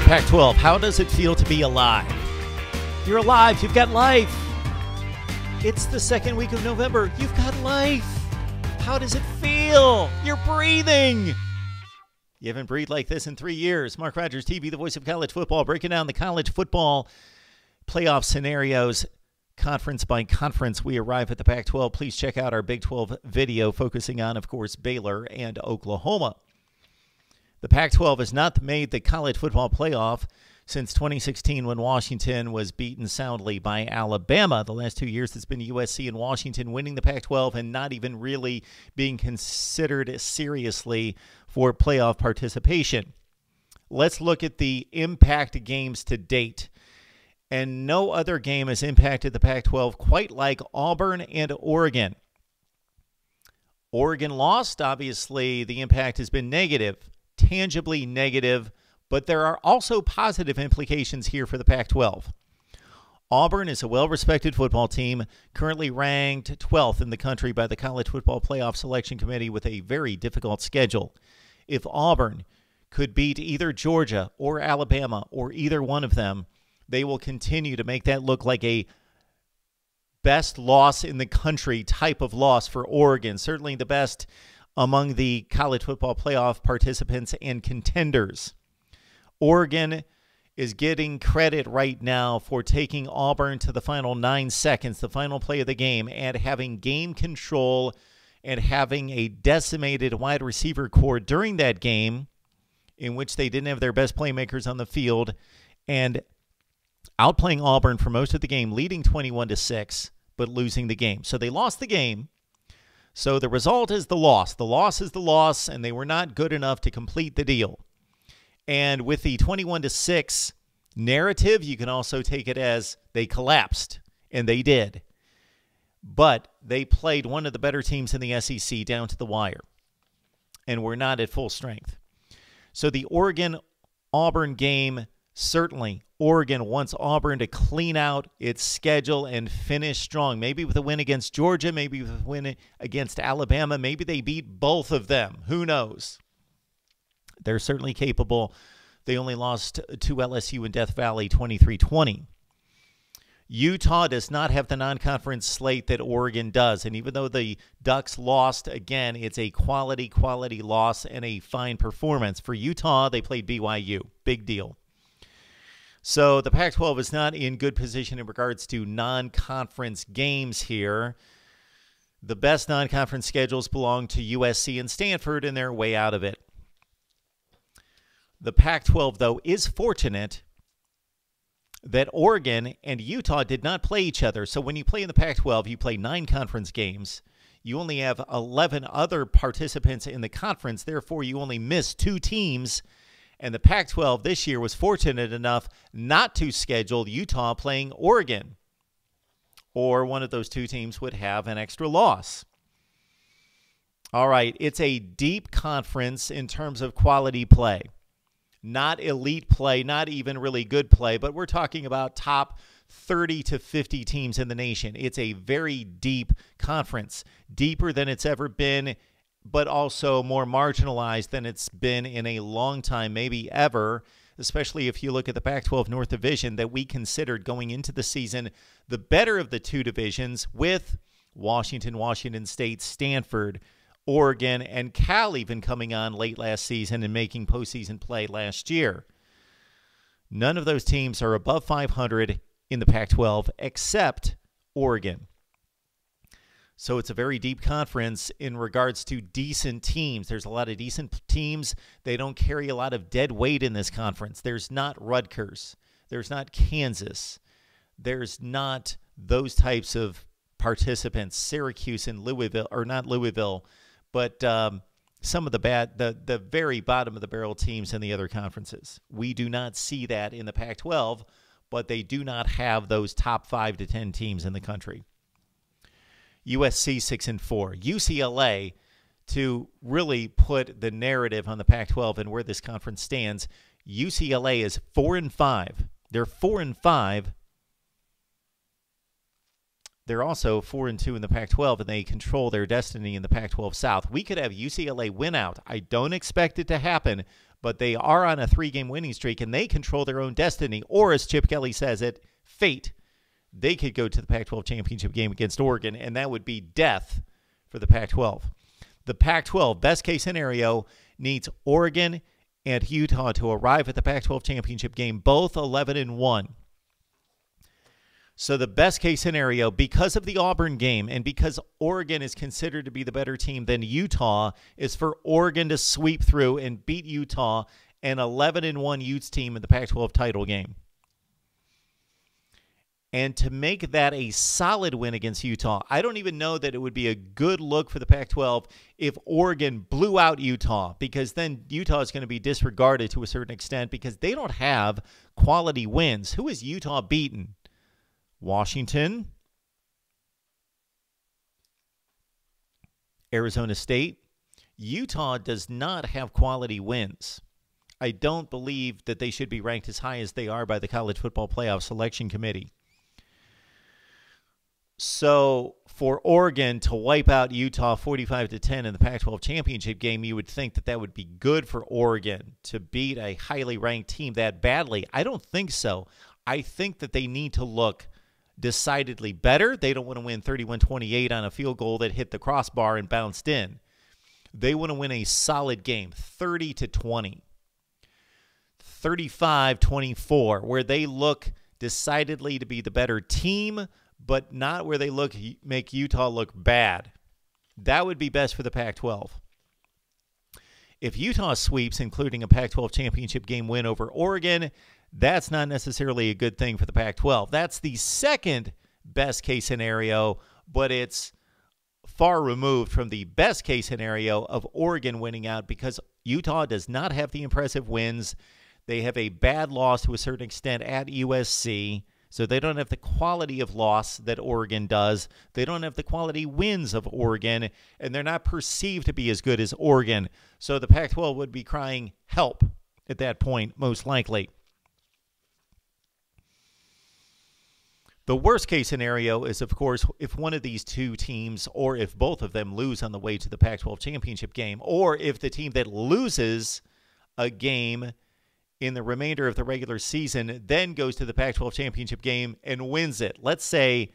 Pac-12, how does it feel to be alive? You're alive. You've got life. It's the second week of November. You've got life. How does it feel? You're breathing. You haven't breathed like this in 3 years. MarkRogersTV, the voice of college football, breaking down the college football playoff scenarios, conference by conference. We arrive at the Pac-12. Please check out our Big 12 video focusing on, of course, Baylor and Oklahoma. The Pac-12 has not made the college football playoff since 2016 when Washington was beaten soundly by Alabama. The last 2 years it's been USC and Washington winning the Pac-12 and not even really being considered seriously for playoff participation. Let's look at the impact games to date. And no other game has impacted the Pac-12 quite like Auburn and Oregon. Oregon lost. Obviously, the impact has been negative, tangibly negative, but there are also positive implications here for the Pac-12. Auburn is a well-respected football team, currently ranked 12th in the country by the College Football Playoff Selection Committee with a very difficult schedule. If Auburn could beat either Georgia or Alabama or either one of them, they will continue to make that look like a best loss in the country type of loss for Oregon, certainly the best among the college football playoff participants and contenders. Oregon is getting credit right now for taking Auburn to the final 9 seconds, the final play of the game, and having game control and having a decimated wide receiver core during that game in which they didn't have their best playmakers on the field and outplaying Auburn for most of the game, leading 21-6, but losing the game. So they lost the game. So the result is the loss. The loss is the loss, and they were not good enough to complete the deal. And with the 21-6 narrative, you can also take it as they collapsed, and they did. But they played one of the better teams in the SEC down to the wire, and were not at full strength. So the Oregon-Auburn game, certainly Oregon wants Auburn to clean out its schedule and finish strong. Maybe with a win against Georgia, maybe with a win against Alabama. Maybe they beat both of them. Who knows? They're certainly capable. They only lost to LSU in Death Valley 23-20. Utah does not have the non-conference slate that Oregon does. And even though the Ducks lost, again, it's a quality loss and a fine performance. For Utah, they played BYU. Big deal. So the Pac-12 is not in good position in regards to non-conference games here. The best non-conference schedules belong to USC and Stanford, and they're way out of it. The Pac-12, though, is fortunate that Oregon and Utah did not play each other. So when you play in the Pac-12, you play 9 conference games. You only have 11 other participants in the conference. Therefore, you only miss 2 teams. And the Pac-12 this year was fortunate enough not to schedule Utah playing Oregon, or one of those 2 teams would have an extra loss. All right, it's a deep conference in terms of quality play. Not elite play, not even really good play, but we're talking about top 30 to 50 teams in the nation. It's a very deep conference, deeper than it's ever been, but also more marginalized than it's been in a long time, maybe ever, especially if you look at the Pac-12 North Division that we considered going into the season the better of the 2 divisions, with Washington, Washington State, Stanford, Oregon, and Cal even coming on late last season and making postseason play last year. None of those teams are above 500 in the Pac-12 except Oregon. So it's a very deep conference in regards to decent teams. There's a lot of decent teams. They don't carry a lot of dead weight in this conference. There's not Rutgers. There's not Kansas. There's not those types of participants. Syracuse and Louisville, or not Louisville, but some of the very bottom of the barrel teams in the other conferences. We do not see that in the Pac-12, but they do not have those top 5 to 10 teams in the country. USC 6-4. UCLA, to really put the narrative on the Pac-12 and where this conference stands, UCLA is 4-5. They're 4-5. They're also 4-2 in the Pac-12, and they control their destiny in the Pac-12 South. We could have UCLA win out. I don't expect it to happen, but they are on a 3-game winning streak, and they control their own destiny. Or, as Chip Kelly says it, fate. They could go to the Pac-12 championship game against Oregon, and that would be death for the Pac-12. The Pac-12, best case scenario, needs Oregon and Utah to arrive at the Pac-12 championship game, both 11-1. So the best case scenario, because of the Auburn game and because Oregon is considered to be the better team than Utah, is for Oregon to sweep through and beat Utah, an 11-1 Utes team in the Pac-12 title game. And to make that a solid win against Utah, I don't even know that it would be a good look for the Pac-12 if Oregon blew out Utah, because then Utah is going to be disregarded to a certain extent because they don't have quality wins. Who has Utah beaten? Washington, Arizona State. Utah does not have quality wins. I don't believe that they should be ranked as high as they are by the College Football Playoff Selection Committee. So for Oregon to wipe out Utah 45-10 in the Pac-12 championship game, you would think that that would be good for Oregon to beat a highly ranked team that badly. I don't think so. I think that they need to look decidedly better. They don't want to win 31-28 on a field goal that hit the crossbar and bounced in. They want to win a solid game, 30-20, 35-24, where they look decidedly to be the better team, but not where they make Utah look bad. That would be best for the Pac-12. If Utah sweeps, including a Pac-12 championship game win over Oregon, that's not necessarily a good thing for the Pac-12. That's the second best case scenario, but it's far removed from the best case scenario of Oregon winning out because Utah does not have the impressive wins. They have a bad loss to a certain extent at USC, so they don't have the quality of loss that Oregon does. They don't have the quality wins of Oregon, and they're not perceived to be as good as Oregon. So the Pac-12 would be crying help at that point, most likely. The worst case scenario is, of course, if one of these two teams or if both of them lose on the way to the Pac-12 championship game, or if the team that loses a game in the remainder of the regular season then goes to the Pac-12 championship game and wins it. Let's say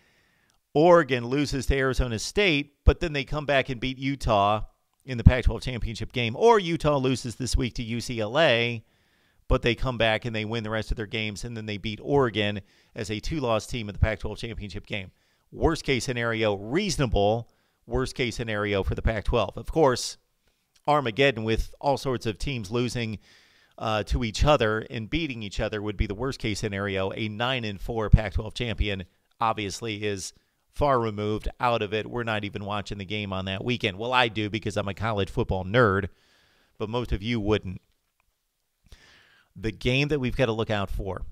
Oregon loses to Arizona State, but then they come back and beat Utah in the Pac-12 championship game, or Utah loses this week to UCLA, but they come back and they win the rest of their games, and then they beat Oregon as a 2-loss team in the Pac-12 championship game. Worst case scenario, reasonable worst case scenario for the Pac-12. Of course, Armageddon with all sorts of teams losing to each other and beating each other would be the worst case scenario. A 9-4 Pac-12 champion obviously is far removed out of it. We're not even watching the game on that weekend. Well, I do because I'm a college football nerd, but most of you wouldn't. The game that we've got to look out for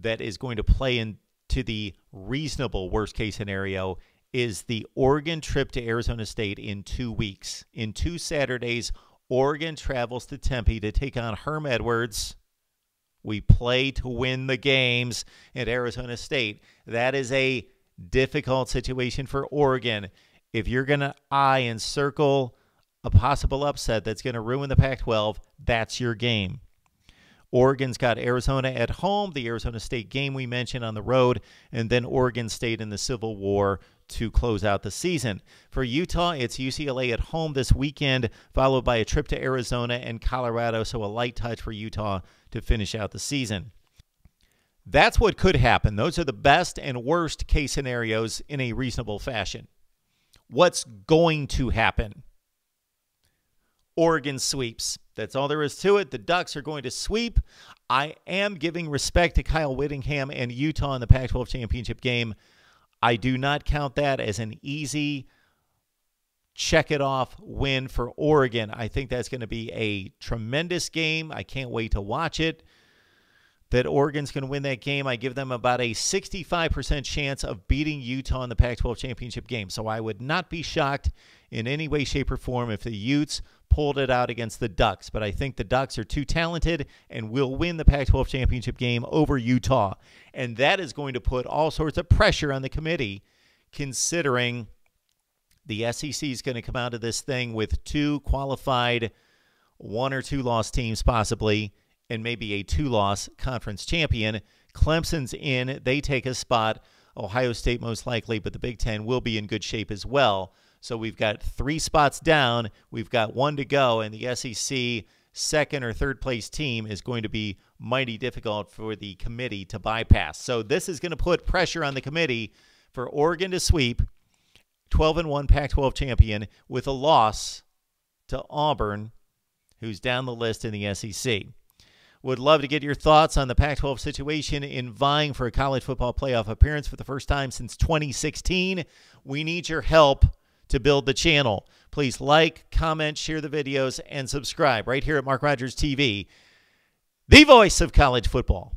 that is going to play into the reasonable worst-case scenario is the Oregon trip to Arizona State in 2 weeks. In 2 Saturdays, Oregon travels to Tempe to take on Herm Edwards. We play to win the games at Arizona State. That is a difficult situation for Oregon. If you're going to eye and circle a possible upset that's going to ruin the Pac-12, that's your game. Oregon's got Arizona at home, the Arizona State game we mentioned on the road, and then Oregon State in the Civil War to close out the season. For Utah, it's UCLA at home this weekend, followed by a trip to Arizona and Colorado, so a light touch for Utah to finish out the season. That's what could happen. Those are the best and worst case scenarios in a reasonable fashion. What's going to happen? Oregon sweeps. That's all there is to it. The Ducks are going to sweep. I am giving respect to Kyle Whittingham and Utah in the Pac-12 championship game. I do not count that as an easy check-it-off win for Oregon. I think that's going to be a tremendous game. I can't wait to watch it. That Oregon's going to win that game. I give them about a 65% chance of beating Utah in the Pac-12 championship game. So I would not be shocked in any way, shape, or form if the Utes pulled it out against the Ducks. But I think the Ducks are too talented and will win the Pac-12 championship game over Utah. And that is going to put all sorts of pressure on the committee, considering the SEC is going to come out of this thing with 2 qualified 1 or 2 loss teams possibly, and maybe a 2-loss conference champion. Clemson's in. They take a spot. Ohio State most likely, but the Big Ten will be in good shape as well. So we've got 3 spots down. We've got 1 to go, and the SEC second or third place team is going to be mighty difficult for the committee to bypass. So this is going to put pressure on the committee for Oregon to sweep 12-1 Pac-12 champion with a loss to Auburn, who's down the list in the SEC. Would love to get your thoughts on the Pac-12 situation in vying for a college football playoff appearance for the first time since 2016. We need your help to build the channel. Please like, comment, share the videos, and subscribe right here at Mark Rogers TV, the voice of college football.